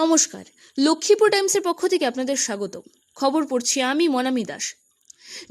নমস্কার, লক্ষ্মীপুর টাইমসের পক্ষ থেকে আপনাদের স্বাগত। খবর পড়ছি আমি মনামি দাস।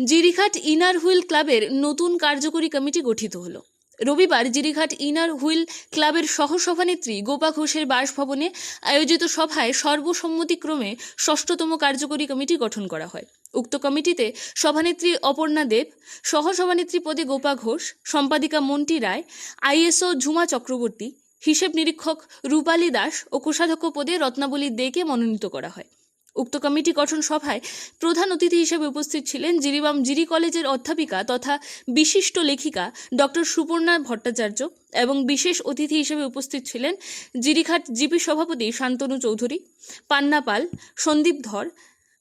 জিরিঘাট ইনার হুইল ক্লাবের নতুন কার্যকরী কমিটি গঠিত হলো। রবিবার জিরিঘাট ইনার হুইল ক্লাবের সহসভানেত্রী গোপা ঘোষের বাসভবনে আয়োজিত সভায় সর্বসম্মতিক্রমে ৬ষ্ঠতম কার্যকরী কমিটি গঠন করা হয়। উক্ত কমিটিতে সভানেত্রী অপর্ণা দেব, সহসভানেত্রী পদে গোপা ঘোষ, সম্পাদিকা মন্টি রায়, আইএসও ঝুমা চক্রবর্তী, হিসেব নিরীক্ষক রূপালী দাস ও কোষাধ্যক্ষ পদে রত্নাবলী দেকে মনোনীত করা হয়। উক্ত কমিটি গঠন সভায় প্রধান অতিথি হিসেবে উপস্থিত ছিলেন জিরিবাম জিরি কলেজের অধ্যাপিকা তথা বিশিষ্ট লেখিকা ডক্টর সুপর্ণা ভট্টাচার্য এবং বিশেষ অতিথি হিসেবে উপস্থিত ছিলেন জিরিঘাট জিপি সভাপতি শান্তনু চৌধুরী, পান্না পাল, সন্দীপ ধর,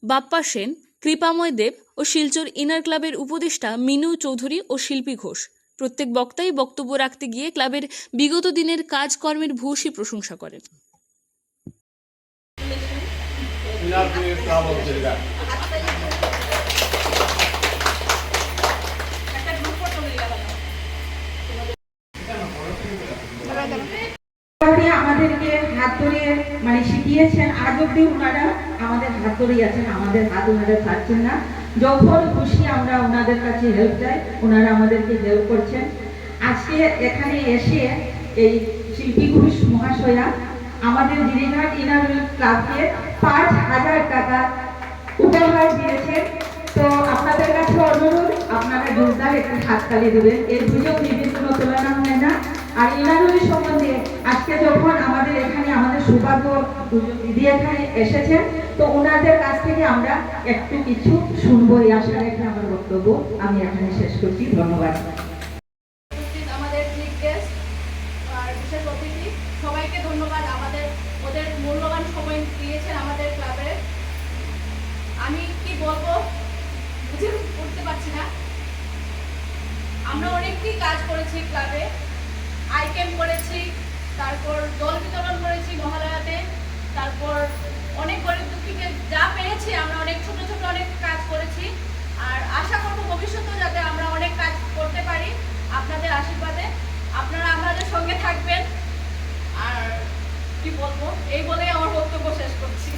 বাপ্পা সেন, কৃপাময় দেব ও শিলচর ইনার ক্লাবের উপদেষ্টা মিনু চৌধুরী ও শিল্পী ঘোষ। প্রত্যেক বক্তাই বক্তব্য রাখতে গিয়ে ক্লাবের বিগত দিনের কাজকর্মের ভূয়সী প্রশংসা করেন। আমাদেরকে হাত ধরে শিখিয়েছেন, আজ অব্দি ওনারা আমাদের হাত ধরেই আছেন, আমাদের হাত ওনারা ছাড়ছেন না। যখন খুশি আমরা ওনাদের কাছে হেল্প চাই, ওনারা আমাদেরকে হেল্প করছেন। আজকে এখানে এসে এই শিল্পী ঘোষ মহাশয়া আমাদের জিরিঘাট ইনার হুইল ক্লাবকে ৫,০০০ টাকা উপহার দিয়েছেন। তো আপনাদের কাছে অনুরোধ, আপনারা জোরদার একটু হাততালি দেবেন। এর সুযোগ বিভিন্ন তুলনা হয় না। আর ইনার হুইল সম্বন্ধে আজকে যখন আমাদের এখানে আমাদের সৌভাগ্য দিদি এখানে এসেছেন, তো ওনাদের কাছ থেকে আমরা একটু কিছু শুনবো। এই আশা রেখে আমার বক্তব্য আমি এখানে শেষ করছি। ধন্যবাদ। সবাইকে ধন্যবাদ, ওদের মূল্যবান সময় দিয়েছেন আমাদের ক্লাবে। আমি কি বলবো বুঝে উঠতে পারছি না। আমরা অনেকটি কাজ করেছি ক্লাবে, আই ক্যাম্প করেছি, তারপর জল বিতরণ করেছি মহালয়াতে, তারপর অনেক গরিব দুঃখীকে যা পেরেছি আমরা অনেক ছোট ছোট অনেক কাজ করেছি। আর আশা করবো ভবিষ্যতেও যাতে আমরা অনেক কাজ করতে পারি আপনাদের আশীর্বাদে। আপনারা আমাদের সঙ্গে থাকবেন। আর কি বলবো, এই বলেই আমার বক্তব্য শেষ করছি।